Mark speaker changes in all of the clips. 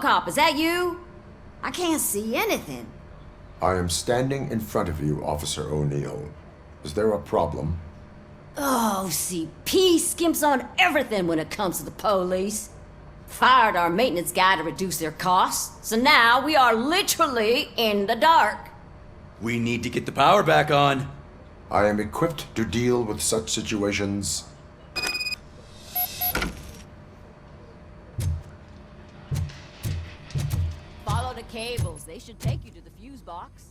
Speaker 1: Robocop, is that you? I can't see anything.
Speaker 2: I am standing in front of you, Officer O'Neill. Is there a problem?
Speaker 1: Oh, CP skimps on everything when it comes to the police. Fired our maintenance guy to reduce their costs, so now we are literally in the dark.
Speaker 3: We need to get the power back on.
Speaker 2: I am equipped to deal with such situations.
Speaker 1: Follow the cables. They should take you to the fuse box.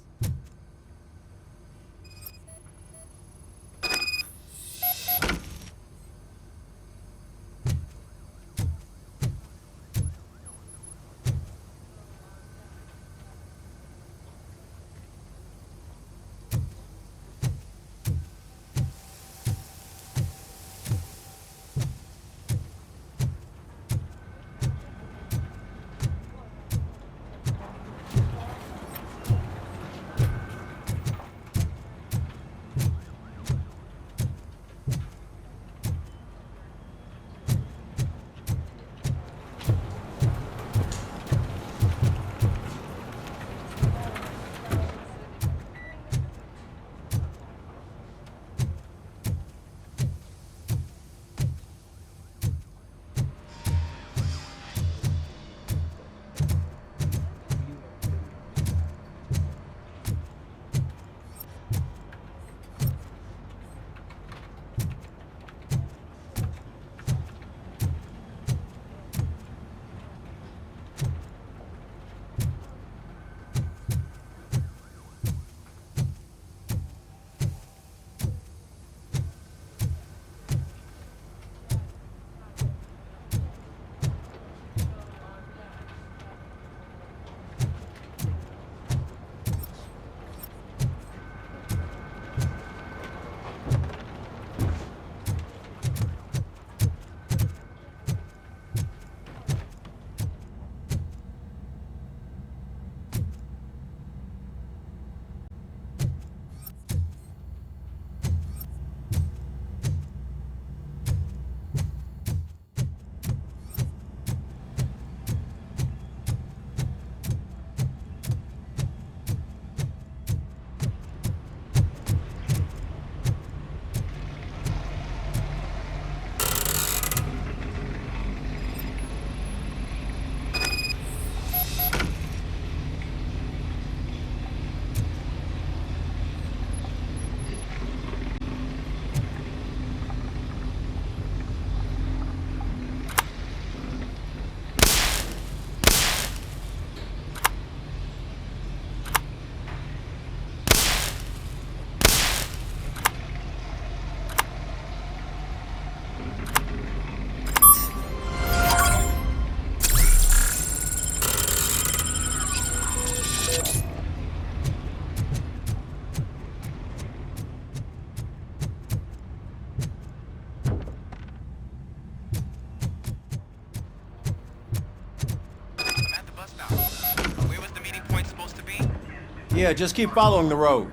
Speaker 4: Yeah, just keep following the road.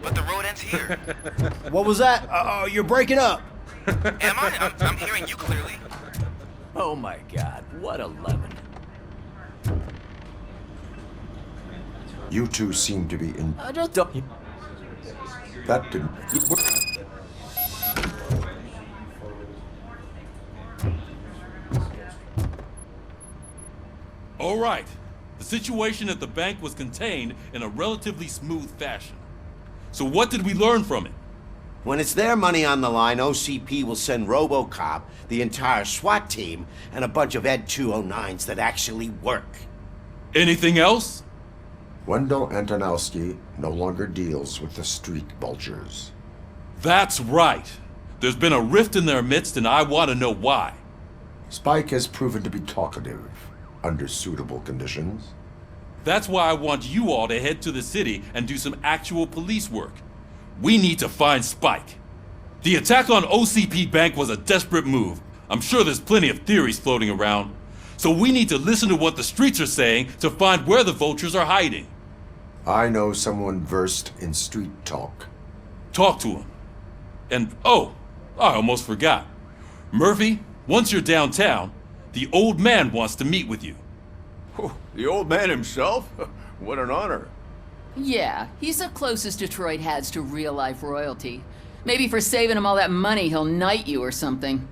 Speaker 5: But the road ends here.
Speaker 4: What was that? You're breaking up.
Speaker 5: Am I? I'm hearing you clearly.
Speaker 3: Oh my God, what a lemon.
Speaker 2: You two seem to be in...
Speaker 3: Just don't...
Speaker 2: That didn't... What?
Speaker 6: All right. The situation at the bank was contained in a relatively smooth fashion. So what did we learn from it?
Speaker 7: When it's their money on the line, OCP will send Robocop, the entire SWAT team, and a bunch of Ed 209s that actually work.
Speaker 6: Anything else?
Speaker 2: Wendell Antonowski no longer deals with the street vultures.
Speaker 6: That's right. There's been a rift in their midst and I want to know why.
Speaker 2: Spike has proven to be talkative, under suitable conditions.
Speaker 6: That's why I want you all to head to the city and do some actual police work. We need to find Spike. The attack on OCP Bank was a desperate move. I'm sure there's plenty of theories floating around. So we need to listen to what the streets are saying to find where the vultures are hiding.
Speaker 2: I know someone versed in street talk.
Speaker 6: Talk to him. And, oh, I almost forgot. Murphy, once you're downtown, the old man wants to meet with you.
Speaker 4: Oh, the old man himself? What an honor.
Speaker 8: Yeah, he's the closest Detroit has to real-life royalty. Maybe for saving him all that money, he'll knight you or something.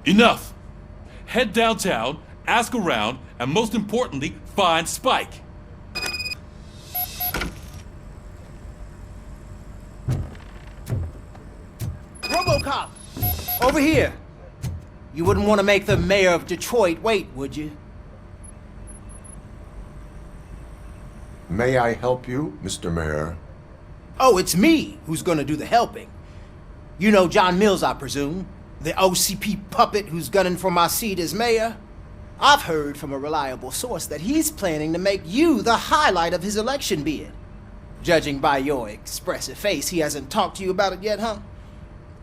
Speaker 6: Enough! Head downtown, ask around, and most importantly, find Spike.
Speaker 9: Robocop! Over here! You wouldn't want to make the mayor of Detroit wait, would you?
Speaker 2: May I help you, Mr. Mayor?
Speaker 9: Oh, it's me who's gonna do the helping. You know John Mills, I presume? The OCP puppet who's gunning for my seat as mayor? I've heard from a reliable source that he's planning to make you the highlight of his election bid. Judging by your expressive face, he hasn't talked to you about it yet, huh?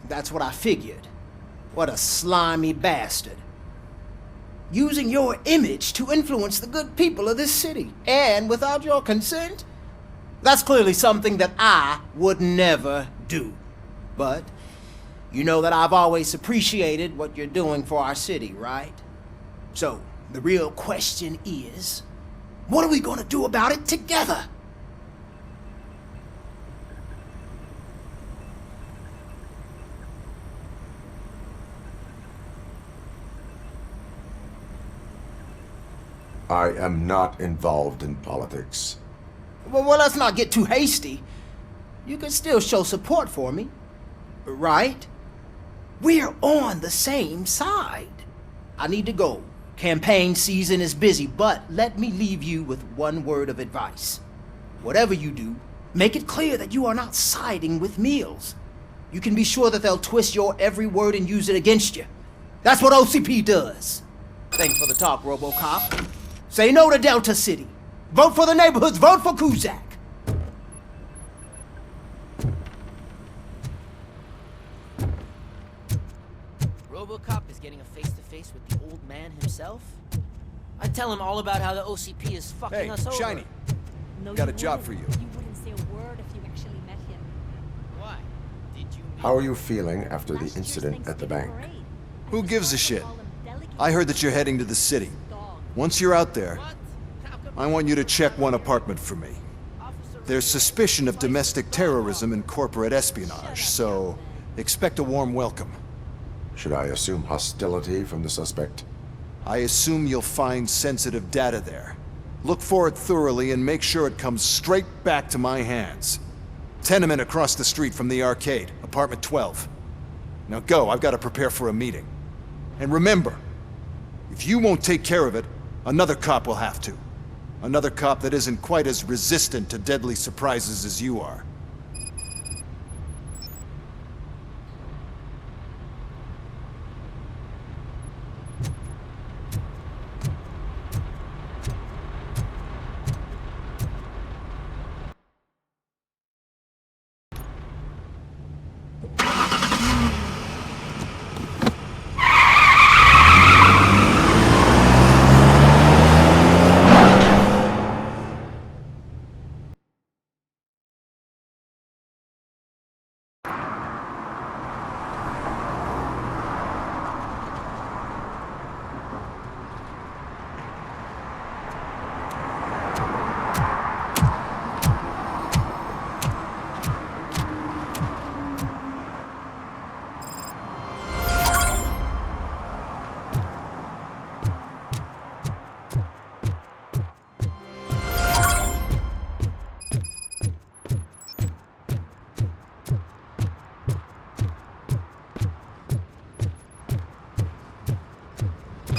Speaker 9: That's what I figured. What a slimy bastard. Using your image to influence the good people of this city, and without your consent? That's clearly something that I would never do. But you know that I've always appreciated what you're doing for our city, right? So, the real question is, what are we gonna do about it together?
Speaker 2: I am not involved in politics.
Speaker 9: Well, let's not get too hasty. You can still show support for me, right? We're on the same side. I need to go. Campaign season is busy, but let me leave you with one word of advice. Whatever you do, make it clear that you are not siding with Mills. You can be sure that they'll twist your every word and use it against you. That's what OCP does. Thanks for the talk, Robocop. Say no to Delta City. Vote for the neighborhoods. Vote for Kuzak.
Speaker 10: Robocop is getting a face-to-face with the old man himself? I tell him all about how the OCP is fucking us over.
Speaker 4: Shiny.
Speaker 11: No,
Speaker 4: Got
Speaker 11: you
Speaker 4: a job
Speaker 11: wouldn't.
Speaker 4: for you.
Speaker 11: You wouldn't say a word if you actually met him.
Speaker 10: Why? Did you meet
Speaker 2: How are you feeling after the
Speaker 11: Last year's
Speaker 2: incident at the
Speaker 11: Thanksgiving
Speaker 2: bank?
Speaker 11: parade.
Speaker 4: Who gives a shit?
Speaker 11: Call him delicate
Speaker 4: I heard that you're heading to the city.
Speaker 11: dog.
Speaker 4: Once you're out there,
Speaker 10: What? How come
Speaker 4: I want you to check one apartment for me.
Speaker 10: Officer
Speaker 4: There's suspicion of domestic terrorism and corporate espionage, so expect a warm welcome.
Speaker 2: Should I assume hostility from the suspect?
Speaker 4: I assume you'll find sensitive data there. Look for it thoroughly and make sure it comes straight back to my hands. Tenement across the street from the arcade, apartment 12. Now go, I've got to prepare for a meeting. And remember, if you won't take care of it, another cop will have to. Another cop that isn't quite as resistant to deadly surprises as you are.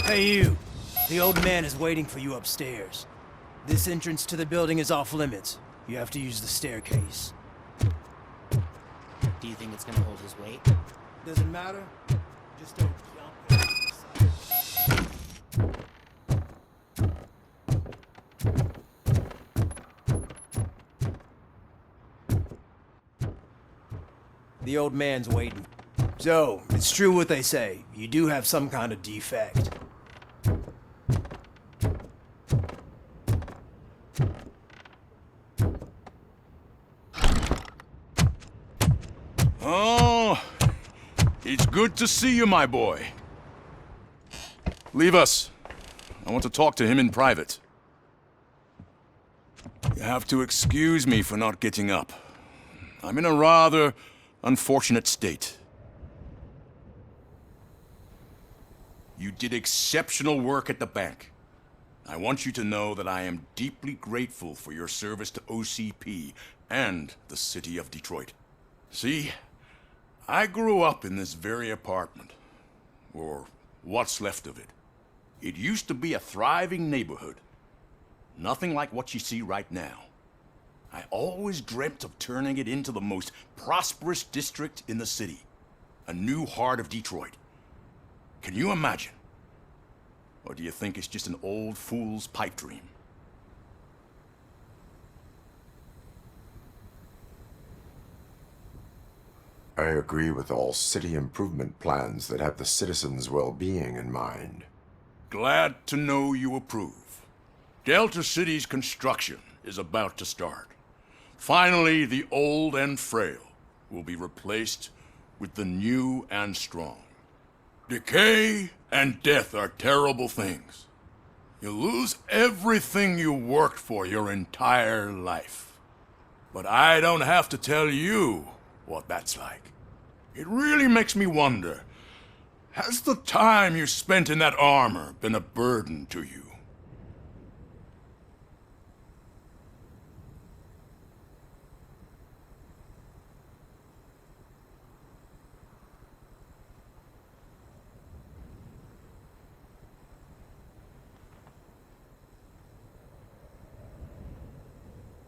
Speaker 9: Hey you, the old man is waiting for you upstairs. This entrance to the building is off limits. You have to use the staircase.
Speaker 10: Do you think it's gonna hold his weight?
Speaker 9: Doesn't matter. Just don't jump. The old man's waiting. So, it's true what they say. You do have some kind of defect.
Speaker 12: Oh, it's good to see you, my boy. Leave us. I want to talk to him in private. have to excuse me for not getting up. I'm in a rather unfortunate state. You did exceptional work at the bank. I want you to know that I am deeply grateful for your service to OCP and the city of Detroit. See, I grew up in this very apartment, or what's left of it. It used to be a thriving neighborhood. Nothing like what you see right now. I always dreamt of turning it into the most prosperous district in the city. A new heart of Detroit. Can you imagine? Or do you think it's just an old fool's pipe dream?
Speaker 2: I agree with all city improvement plans that have the citizens' well-being in mind.
Speaker 12: Glad to know you approve. Delta City's construction is about to start. Finally, the old and frail will be replaced with the new and strong. Decay and death are terrible things. You lose everything you worked for your entire life. But I don't have to tell you what that's like. It really makes me wonder, has the time you spent in that armor been a burden to you?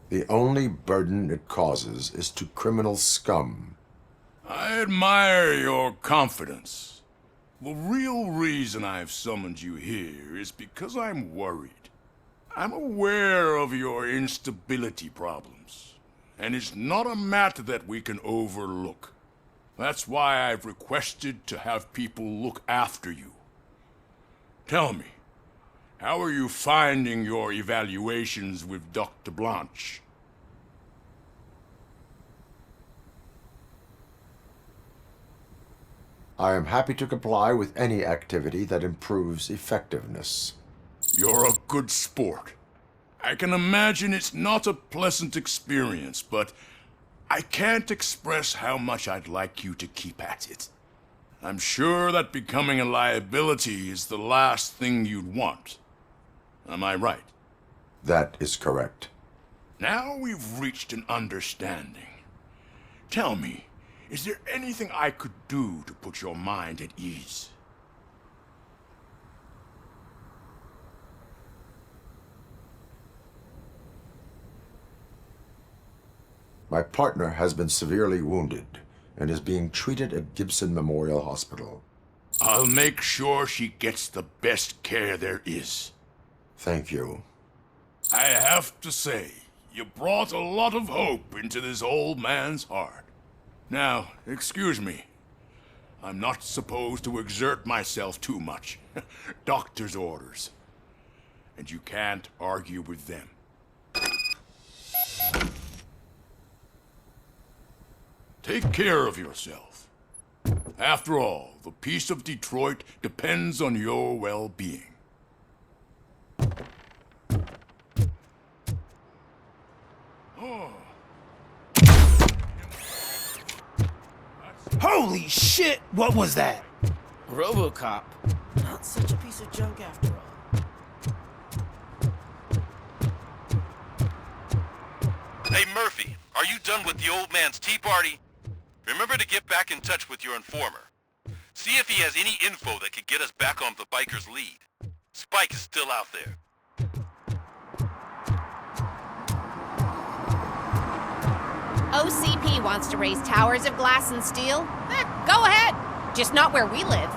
Speaker 2: The only burden it causes is to criminal scum.
Speaker 12: I admire your confidence. The real reason I've summoned you here is because I'm worried. I'm aware of your instability problems, and it's not a matter that we can overlook. That's why I've requested to have people look after you. Tell me, how are you finding your evaluations with Dr. Blanche?
Speaker 2: I am happy to comply with any activity that improves effectiveness.
Speaker 12: You're a good sport. I can imagine it's not a pleasant experience, but I can't express how much I'd like you to keep at it. I'm sure that becoming a liability is the last thing you'd want. Am I right?
Speaker 2: That is correct.
Speaker 12: Now we've reached an understanding. Tell me, is there anything I could do to put your mind at ease?
Speaker 2: My partner has been severely wounded and is being treated at Gibson Memorial Hospital.
Speaker 12: I'll make sure she gets the best care there is.
Speaker 2: Thank you.
Speaker 12: I have to say, you brought a lot of hope into this old man's heart. Now, excuse me. I'm not supposed to exert myself too much. Doctor's orders. And you can't argue with them. Take care of yourself. After all, the peace of Detroit depends on your well-being.
Speaker 9: Holy shit! What was that?
Speaker 10: Robocop. Not such a piece of junk after all.
Speaker 5: Hey, Murphy, are you done with the old man's tea party? Remember to get back in touch with your informer. See if he has any info that could get us back on the biker's lead. Spike is still out there.
Speaker 13: OCP wants to raise towers of glass and steel? Go ahead. Just not where we live.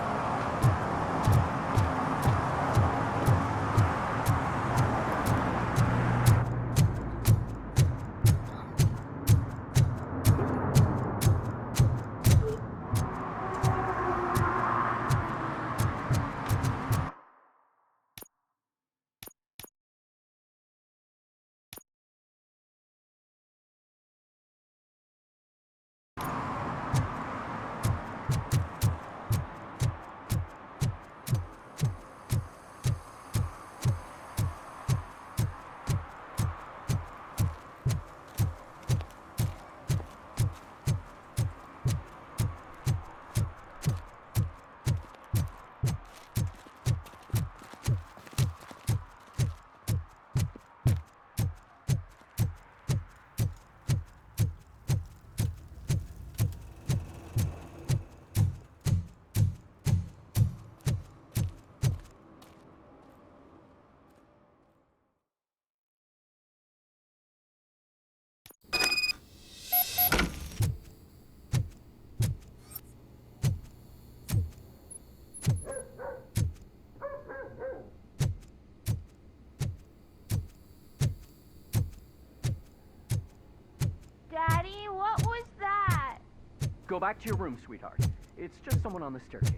Speaker 14: Go back to your room, sweetheart. It's just someone on the staircase.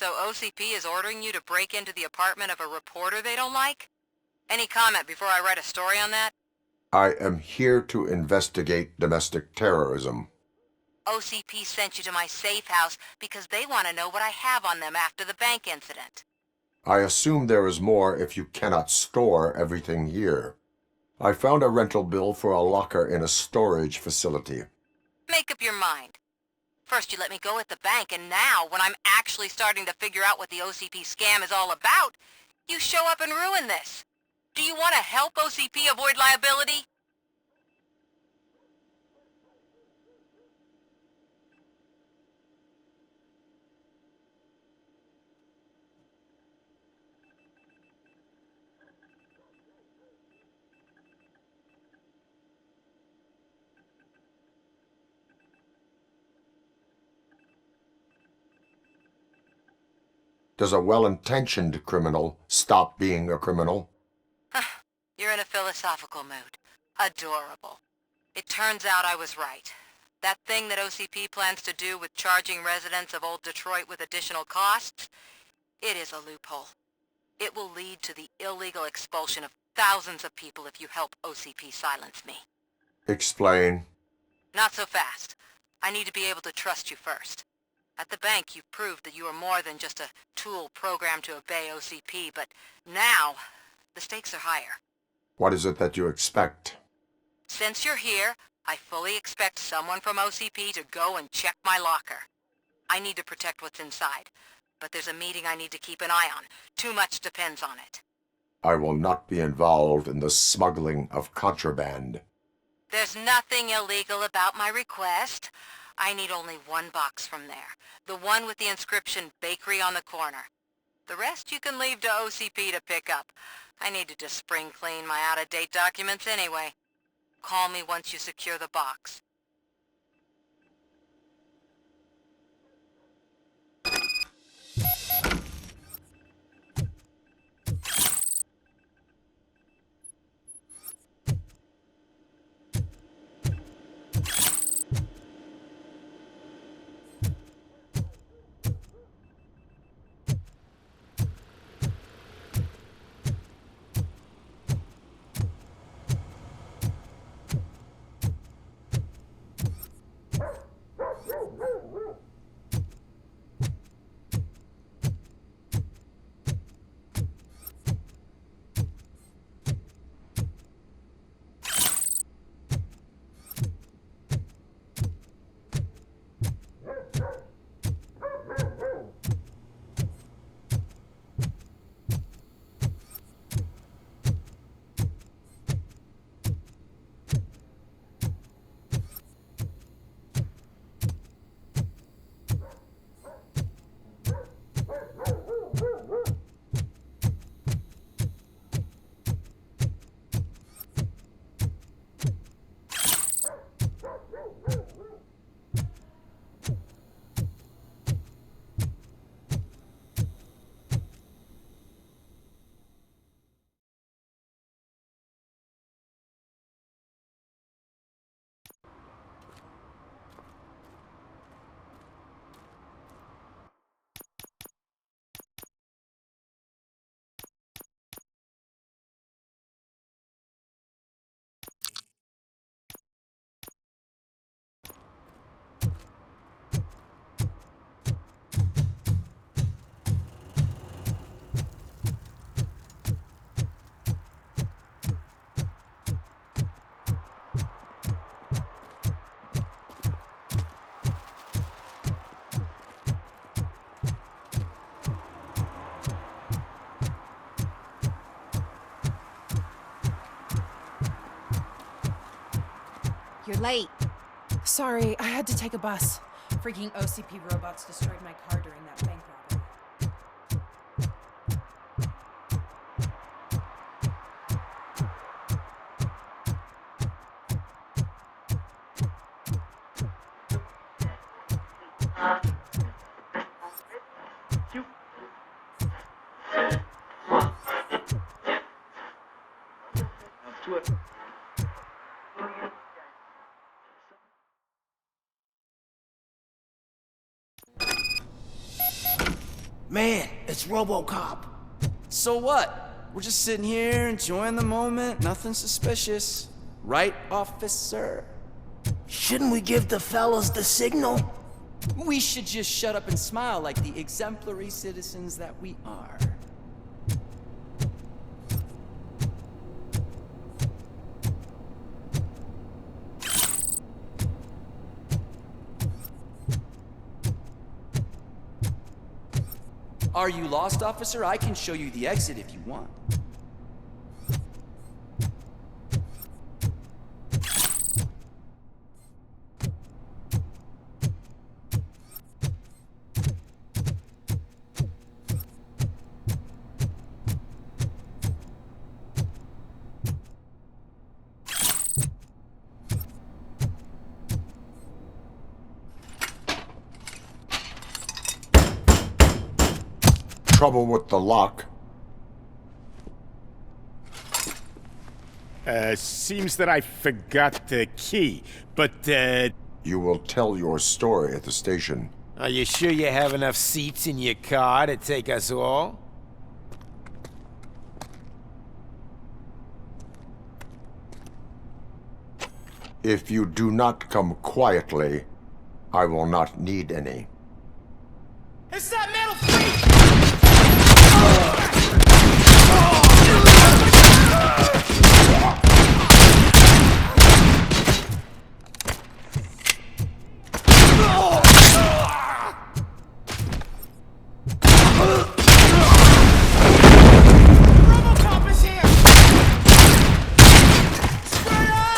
Speaker 15: So OCP is ordering you to break into the apartment of a reporter they don't like? Any comment before I write a story on that?
Speaker 2: I am here to investigate domestic terrorism.
Speaker 15: OCP sent you to my safe house because they want to know what I have on them after the bank incident.
Speaker 2: I assume there is more if you cannot store everything here. I found a rental bill for a locker in a storage facility.
Speaker 15: Make up your mind. First you let me go at the bank, and now, when I'm actually starting to figure out what the OCP scam is all about, you show up and ruin this. Do you want to help OCP avoid liability?
Speaker 2: Does a well-intentioned criminal stop being a criminal?
Speaker 15: You're in a philosophical mood. Adorable. It turns out I was right. That thing that OCP plans to do with charging residents of Old Detroit with additional costs, it is a loophole. It will lead to the illegal expulsion of thousands of people if you help OCP silence me.
Speaker 2: Explain.
Speaker 15: Not so fast. I need to be able to trust you first. At the bank, you've proved that you are more than just a tool programmed to obey OCP, but now, the stakes are higher.
Speaker 2: What is it that you expect?
Speaker 15: Since you're here, I fully expect someone from OCP to go and check my locker. I need to protect what's inside, but there's a meeting I need to keep an eye on. Too much depends on it.
Speaker 2: I will not be involved in the smuggling of contraband.
Speaker 15: There's nothing illegal about my request. I need only one box from there. The one with the inscription Bakery on the corner. The rest you can leave to OCP to pick up. I needed to spring clean my out-of-date documents anyway. Call me once you secure the box.
Speaker 13: late.
Speaker 16: Sorry, I had to take a bus. Freaking OCP robots destroyed my car during that bank robbery.
Speaker 9: Man, it's Robocop.
Speaker 3: So what? We're just sitting here enjoying the moment, nothing suspicious. Right, officer?
Speaker 9: Shouldn't we give the fellas the signal?
Speaker 3: We should just shut up and smile like the exemplary citizens that we are. Are you lost, officer? I can show you the exit if you want.
Speaker 2: Trouble with the lock.
Speaker 17: Seems that I forgot the key, but,
Speaker 2: You will tell your story at the station.
Speaker 18: Are you sure you have enough seats in your car to take us all?
Speaker 2: If you do not come quietly, I will not need any.
Speaker 9: It's that metal freak! Robocop is here! Spread out!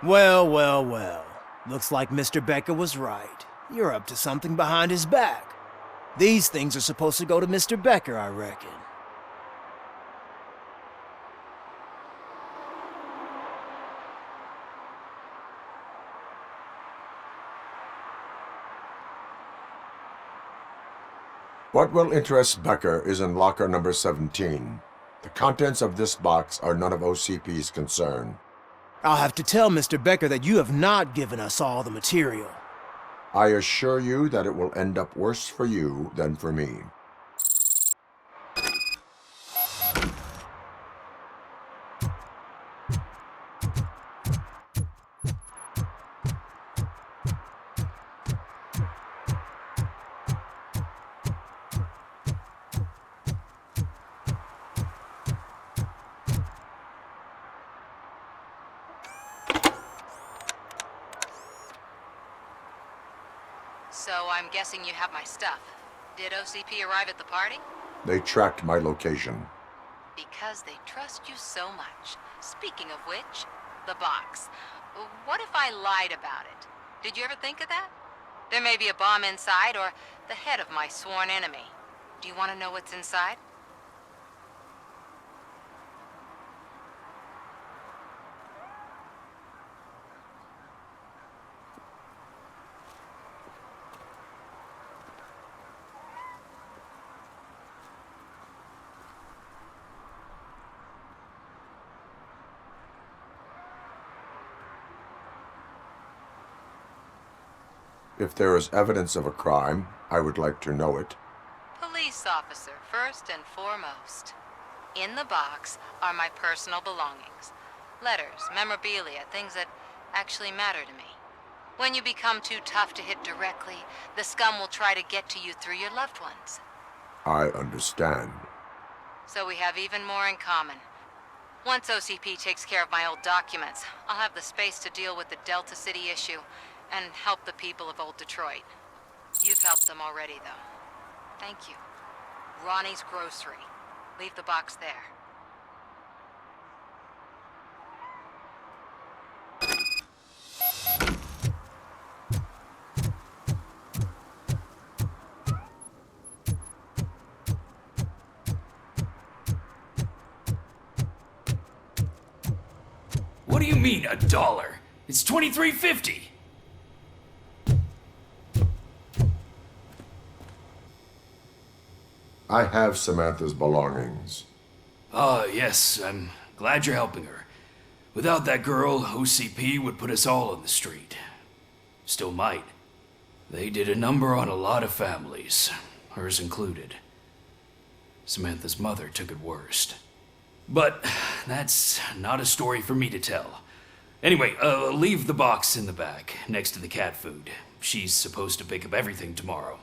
Speaker 9: Well, well, well. Looks like Mr. Becker was right. You're up to something behind his back. These things are supposed to go to Mr. Becker, I reckon.
Speaker 2: What will interest Becker is in locker number 17. The contents of this box are none of OCP's concern.
Speaker 9: I'll have to tell Mr. Becker that you have not given us all the material.
Speaker 2: I assure you that it will end up worse for you than for me.
Speaker 15: So I'm guessing you have my stuff. Did OCP arrive at the party?
Speaker 2: They tracked my location.
Speaker 15: Because they trust you so much. Speaking of which, the box. What if I lied about it? Did you ever think of that? There may be a bomb inside, or the head of my sworn enemy. Do you want to know what's inside?
Speaker 2: If there is evidence of a crime, I would like to know it.
Speaker 15: Police officer, first and foremost. In the box are my personal belongings. Letters, memorabilia, things that actually matter to me. When you become too tough to hit directly, the scum will try to get to you through your loved ones.
Speaker 2: I understand.
Speaker 15: So we have even more in common. Once OCP takes care of my old documents, I'll have the space to deal with the Delta City issue and help the people of Old Detroit. You've helped them already, though. Thank you. Ronnie's Grocery. Leave the box there.
Speaker 19: What do you mean, $1? It's $23.50.
Speaker 2: I have Samantha's belongings.
Speaker 19: Ah, yes, I'm glad you're helping her. Without that girl, OCP would put us all on the street. Still might. They did a number on a lot of families, hers included. Samantha's mother took it worst. But that's not a story for me to tell. Anyway, leave the box in the back, next to the cat food. She's supposed to pick up everything tomorrow.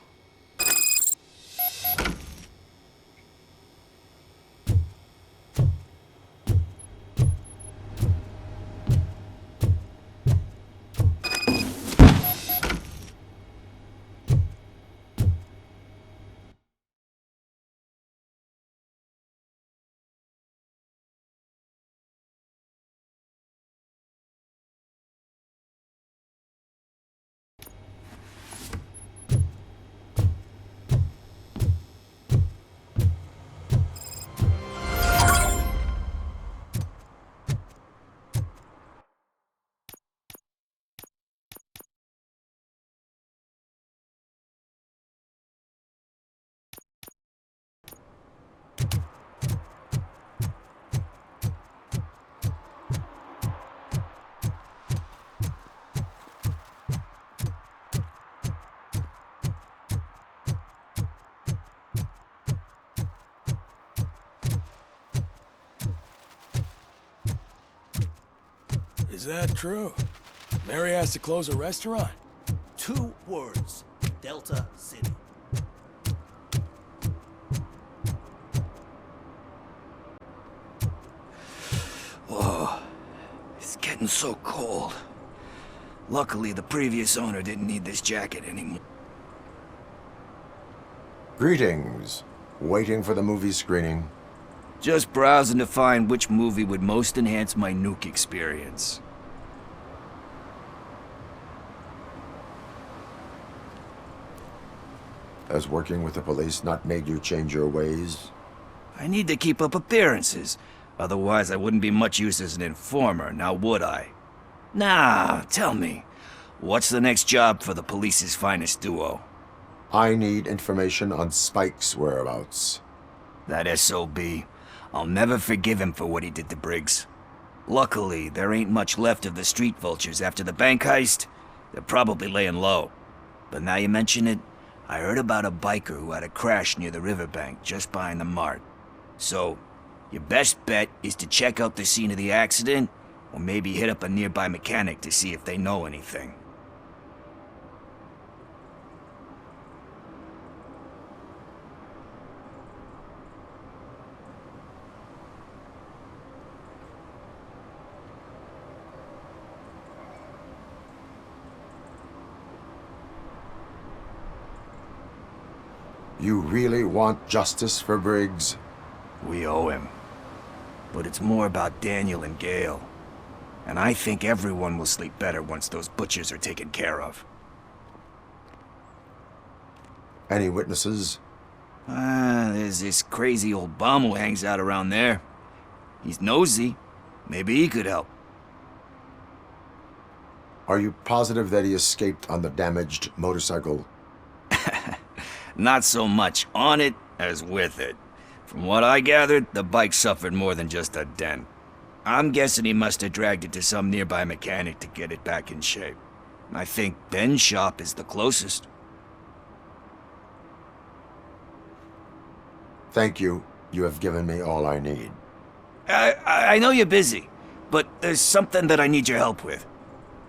Speaker 20: Is that true? Mary has to close a restaurant?
Speaker 21: 2 words. Delta City.
Speaker 22: Whoa. It's getting so cold. Luckily, the previous owner didn't need this jacket anymore.
Speaker 2: Greetings. Waiting for the movie screening.
Speaker 22: Just browsing to find which movie would most enhance my nuke experience.
Speaker 2: Has working with the police not made you change your ways?
Speaker 22: I need to keep up appearances. Otherwise, I wouldn't be much use as an informer, now would I? Nah, tell me. What's the next job for the police's finest duo?
Speaker 2: I need information on Spike's whereabouts.
Speaker 22: That SOB. I'll never forgive him for what he did to Briggs. Luckily, there ain't much left of the street vultures after the bank heist. They're probably laying low. But now you mention it, I heard about a biker who had a crash near the riverbank just behind the mart. So, your best bet is to check out the scene of the accident, or maybe hit up a nearby mechanic to see if they know anything.
Speaker 2: You really want justice for Briggs?
Speaker 22: We owe him. But it's more about Daniel and Gale. And I think everyone will sleep better once those butchers are taken care of.
Speaker 2: Any witnesses?
Speaker 22: There's this crazy old bum who hangs out around there. He's nosy. Maybe he could help.
Speaker 2: Are you positive that he escaped on the damaged motorcycle?
Speaker 22: Not so much on it as with it. From what I gathered, the bike suffered more than just a dent. I'm guessing he must have dragged it to some nearby mechanic to get it back in shape. I think Ben's shop is the closest.
Speaker 2: Thank you. You have given me all I need.
Speaker 22: I know you're busy, but there's something that I need your help with.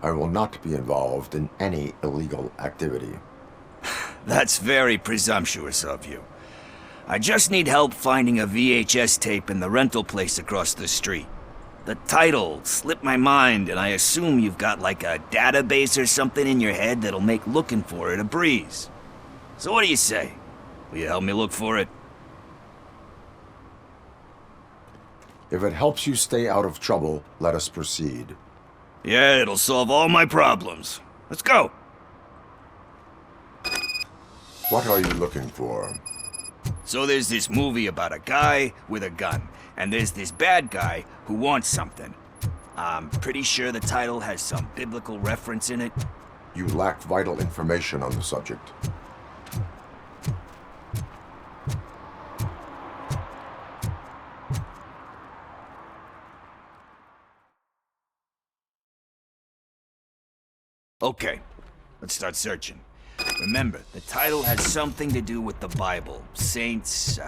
Speaker 2: I will not be involved in any illegal activity.
Speaker 22: That's very presumptuous of you. I just need help finding a VHS tape in the rental place across the street. The title slipped my mind, and I assume you've got like a database or something in your head that'll make looking for it a breeze. So what do you say? Will you help me look for it?
Speaker 2: If it helps you stay out of trouble, let us proceed.
Speaker 22: Yeah, it'll solve all my problems. Let's go!
Speaker 2: What are you looking for?
Speaker 22: So there's this movie about a guy with a gun, and there's this bad guy who wants something. I'm pretty sure the title has some biblical reference in it.
Speaker 2: You lack vital information on the subject.
Speaker 22: Okay, let's start searching. Remember, the title has something to do with the Bible, saints,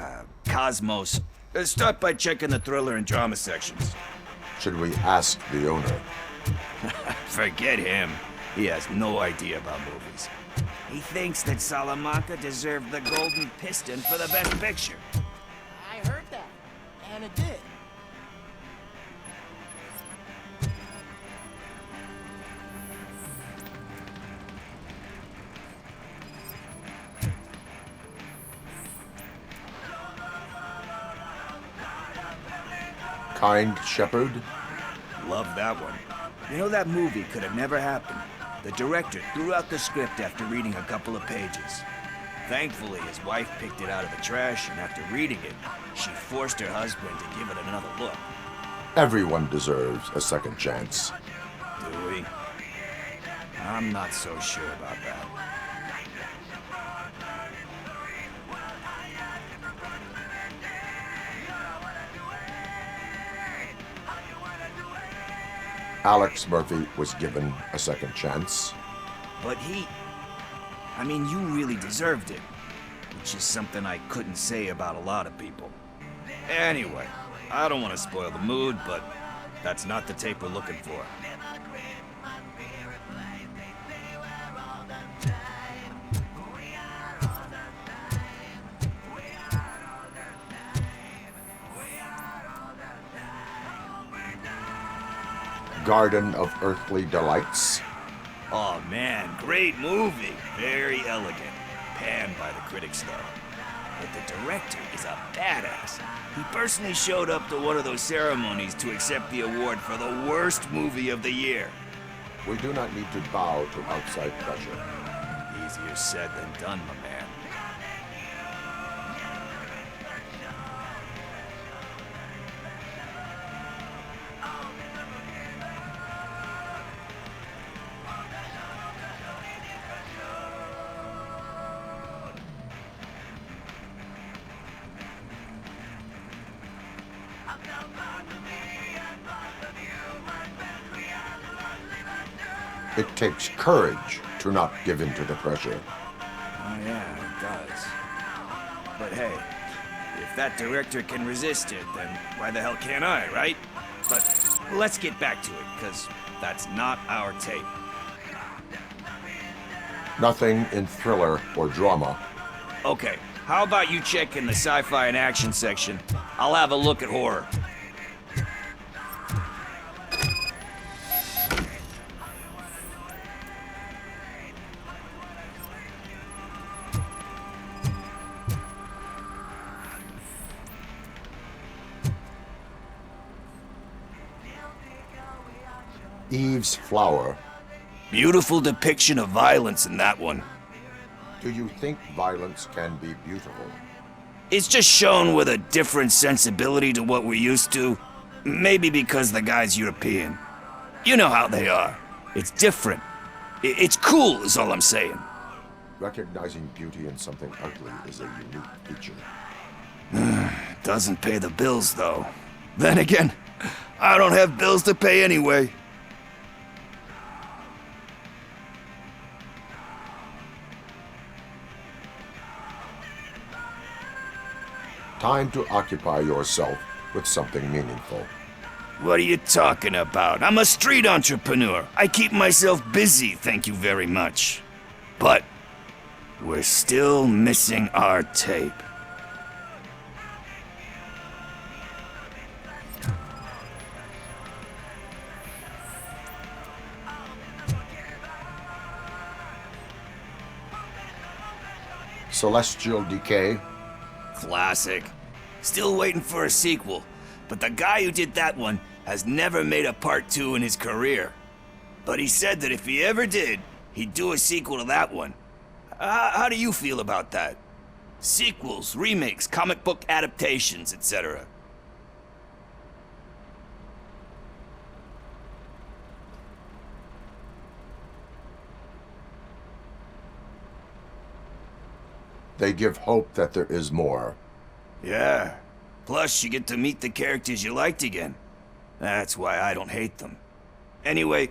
Speaker 22: cosmos. Start by checking the thriller and drama sections.
Speaker 2: Should we ask the owner?
Speaker 22: Forget him. He has no idea about movies. He thinks that Salamanca deserved the Golden Piston for the best picture.
Speaker 9: I heard that, and it did.
Speaker 2: Kind Shepherd?
Speaker 22: Love that one. You know, that movie could have never happened. The director threw out the script after reading a couple of pages. Thankfully, his wife picked it out of the trash, and after reading it, she forced her husband to give it another look.
Speaker 2: Everyone deserves a second chance.
Speaker 22: Do we? I'm not so sure about that.
Speaker 2: Alex Murphy was given a second chance.
Speaker 22: But I mean, you really deserved it. Which is something I couldn't say about a lot of people. Anyway, I don't want to spoil the mood, but that's not the tape we're looking for.
Speaker 2: Garden of Earthly Delights.
Speaker 22: Oh man, great movie. Very elegant. Panned by the critics though. But the director is a badass. He personally showed up to one of those ceremonies to accept the award for the worst movie of the year.
Speaker 2: We do not need to bow to outside pressure.
Speaker 22: Easier said than done, my man.
Speaker 2: It takes courage to not give in to the pressure.
Speaker 22: Oh yeah, it does. But hey, if that director can resist it, then why the hell can't I, right? But let's get back to it, because that's not our tape.
Speaker 2: Nothing in thriller or drama.
Speaker 22: Okay, how about you check in the sci-fi and action section? I'll have a look at horror.
Speaker 2: Eve's flower.
Speaker 22: Beautiful depiction of violence in that one.
Speaker 2: Do you think violence can be beautiful?
Speaker 22: It's just shown with a different sensibility to what we're used to. Maybe because the guy's European. You know how they are. It's different. It's cool, is all I'm saying.
Speaker 2: Recognizing beauty in something ugly is a unique feature.
Speaker 22: Doesn't pay the bills, though. Then again, I don't have bills to pay anyway.
Speaker 2: Time to occupy yourself with something meaningful.
Speaker 22: What are you talking about? I'm a street entrepreneur. I keep myself busy, thank you very much. But we're still missing our tape.
Speaker 2: Celestial Decay?
Speaker 22: Classic. Still waiting for a sequel, but the guy who did that one has never made a part 2 in his career. But he said that if he ever did, he'd do a sequel to that one. How do you feel about that? Sequels, remakes, comic book adaptations, etc.
Speaker 2: They give hope that there is more.
Speaker 22: Yeah. Plus, you get to meet the characters you liked again. That's why I don't hate them. Anyway,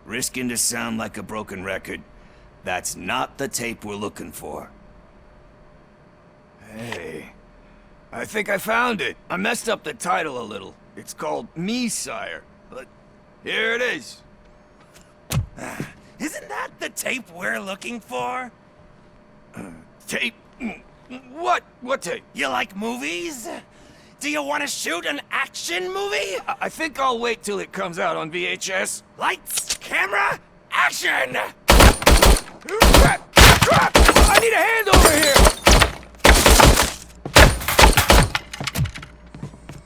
Speaker 22: risking to sound like a broken record, that's not the tape we're looking for. Hey, I think I found it. I messed up the title a little. It's called Me, Sire. But here it is.
Speaker 1: Isn't that the tape we're looking for?
Speaker 22: Tape? What? What tape?
Speaker 1: You like movies? Do you want to shoot an action movie?
Speaker 22: I think I'll wait till it comes out on VHS.
Speaker 1: Lights, camera, action!
Speaker 22: Crap! Crap! I need a hand over here!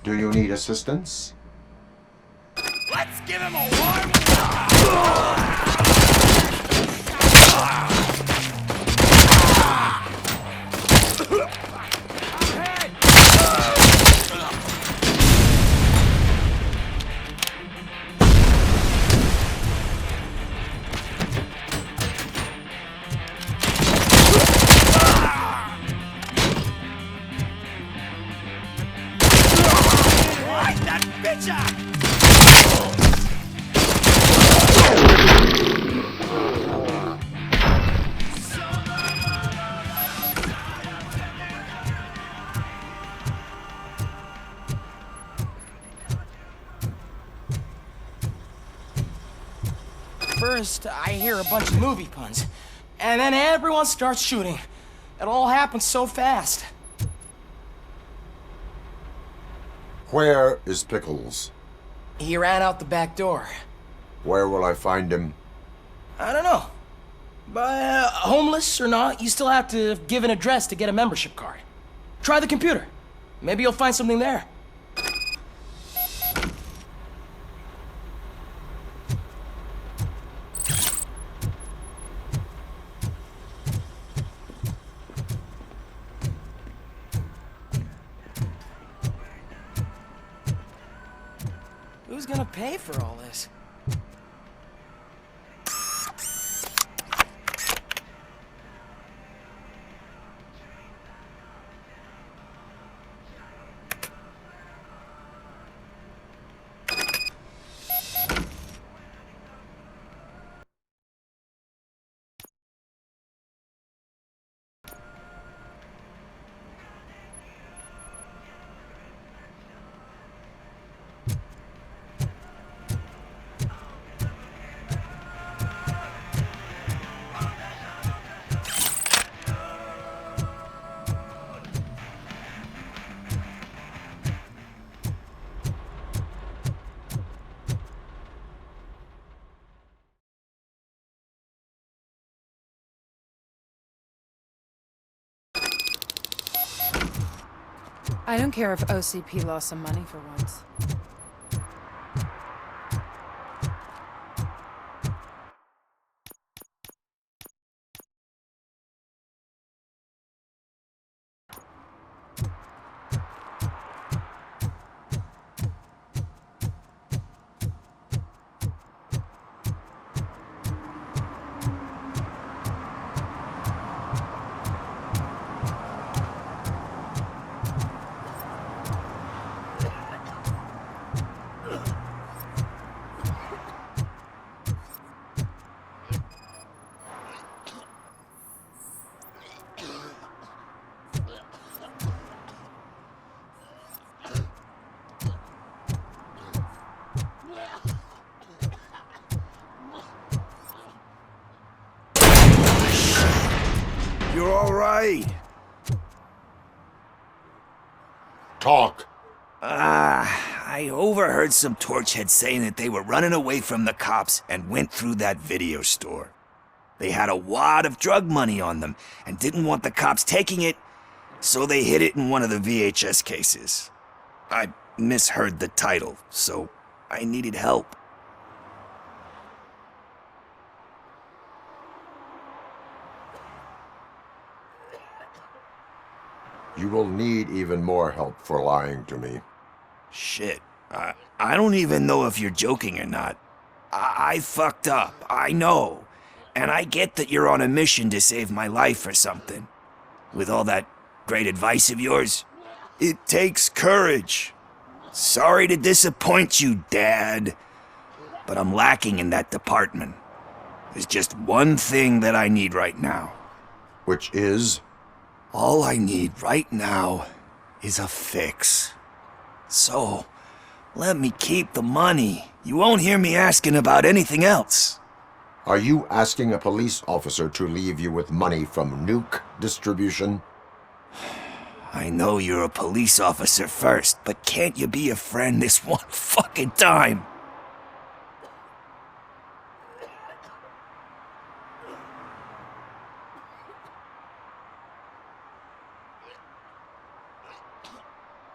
Speaker 2: Do you need assistance?
Speaker 1: Let's give him a warm... Light that bitch up!
Speaker 9: First, I hear a bunch of movie puns, and then everyone starts shooting. It all happens so fast.
Speaker 2: Where is Pickles?
Speaker 9: He ran out the back door.
Speaker 2: Where will I find him?
Speaker 9: I don't know. But homeless or not, you still have to give an address to get a membership card. Try the computer. Maybe you'll find something there. Who's gonna pay for all this?
Speaker 16: I don't care if OCP lost some money for once.
Speaker 22: You're all right.
Speaker 2: Talk.
Speaker 22: I overheard some torchheads saying that they were running away from the cops and went through that video store. They had a wad of drug money on them and didn't want the cops taking it, so they hid it in one of the VHS cases. I misheard the title, so I needed help.
Speaker 2: You will need even more help for lying to me.
Speaker 22: Shit. I don't even know if you're joking or not. I fucked up, I know. And I get that you're on a mission to save my life or something. With all that great advice of yours, it takes courage. Sorry to disappoint you, Dad. But I'm lacking in that department. There's just one thing that I need right now.
Speaker 2: Which is?
Speaker 22: All I need right now is a fix. So, let me keep the money. You won't hear me asking about anything else.
Speaker 2: Are you asking a police officer to leave you with money from nuke distribution?
Speaker 22: I know you're a police officer first, but can't you be a friend this one fucking time?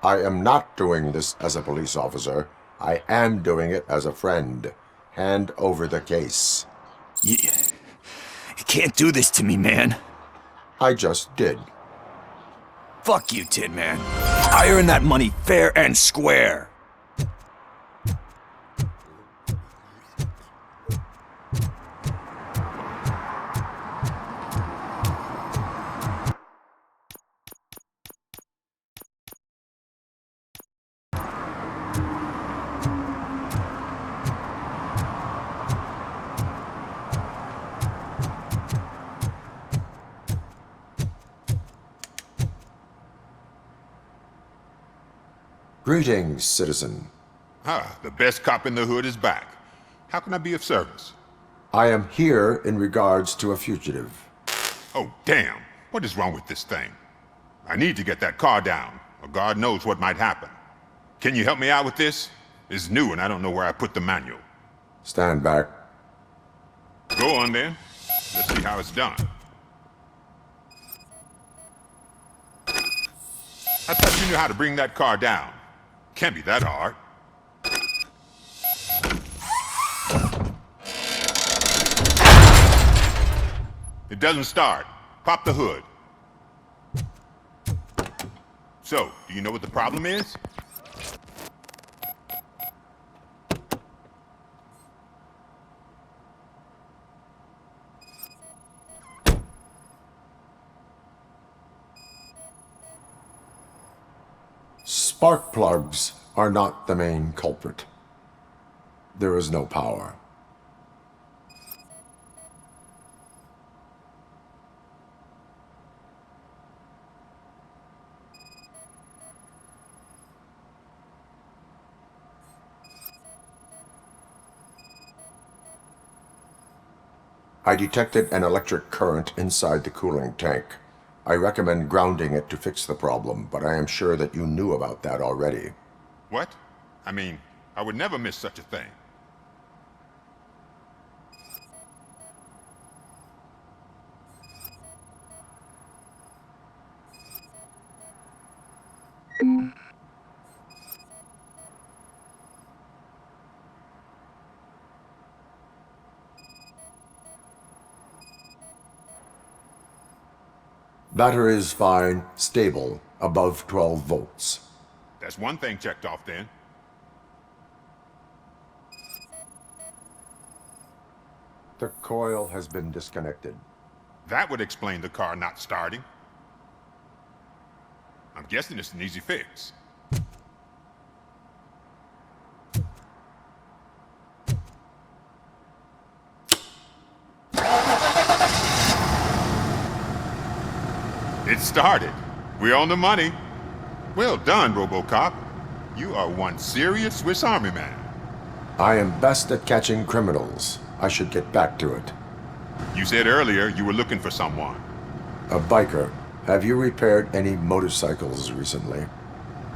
Speaker 2: I am not doing this as a police officer. I am doing it as a friend. Hand over the case.
Speaker 22: You can't do this to me, man.
Speaker 2: I just did.
Speaker 22: Fuck you, Tin Man. I earned that money fair and square.
Speaker 2: Greetings, citizen.
Speaker 7: Ah, the best cop in the hood is back. How can I be of service?
Speaker 2: I am here in regards to a fugitive.
Speaker 7: Oh, damn. What is wrong with this thing? I need to get that car down, or God knows what might happen. Can you help me out with this? It's new and I don't know where I put the manual.
Speaker 2: Stand back.
Speaker 7: Go on then. Let's see how it's done. I thought you knew how to bring that car down. Can't be that hard. It doesn't start. Pop the hood. So, do you know what the problem is?
Speaker 2: Spark plugs are not the main culprit. There is no power. I detected an electric current inside the cooling tank. I recommend grounding it to fix the problem, but I am sure that you knew about that already.
Speaker 7: What? I mean, I would never miss such a thing.
Speaker 2: Battery is fine, stable, above 12 volts.
Speaker 7: That's one thing checked off then.
Speaker 2: The coil has been disconnected.
Speaker 7: That would explain the car not starting. I'm guessing it's an easy fix. It started. We're on the money. Well done, Robocop. You are one serious Swiss Army man.
Speaker 2: I am best at catching criminals. I should get back to it.
Speaker 7: You said earlier you were looking for someone.
Speaker 2: A biker. Have you repaired any motorcycles recently?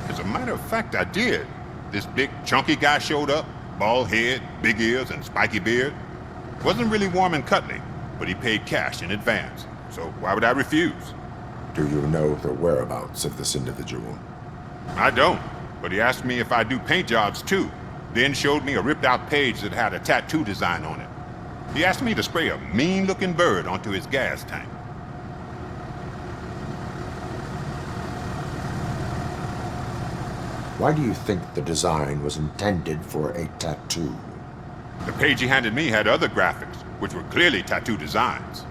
Speaker 7: As a matter of fact, I did. This big, chunky guy showed up. Bald head, big ears, and spiky beard. Wasn't really warm and cuddly, but he paid cash in advance. So why would I refuse?
Speaker 2: Do you know the whereabouts of this individual?
Speaker 7: I don't, but he asked me if I do paint jobs too. Then showed me a ripped-out page that had a tattoo design on it. He asked me to spray a mean-looking bird onto his gas tank.
Speaker 2: Why do you think the design was intended for a tattoo?
Speaker 7: The page he handed me had other graphics, which were clearly tattoo designs.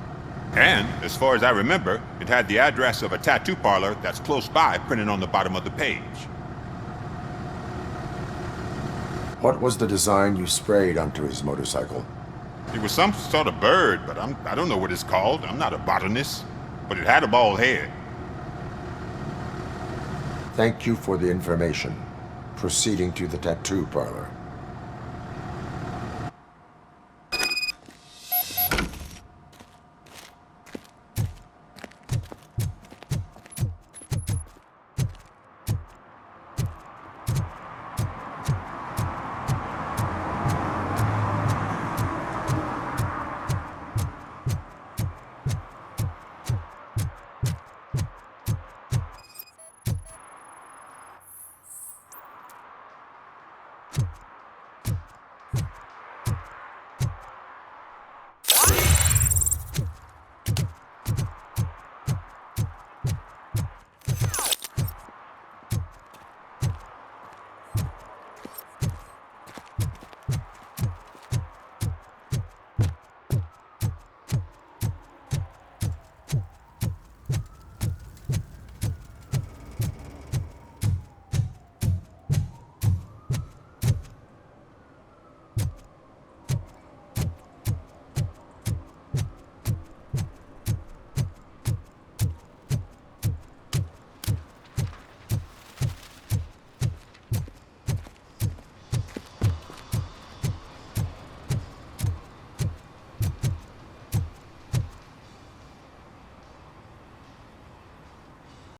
Speaker 7: And, as far as I remember, it had the address of a tattoo parlor that's close by printed on the bottom of the page.
Speaker 2: What was the design you sprayed onto his motorcycle?
Speaker 7: It was some sort of bird, but I don't know what it's called. I'm not a botanist. But it had a bald head.
Speaker 2: Thank you for the information. Proceeding to the tattoo parlor.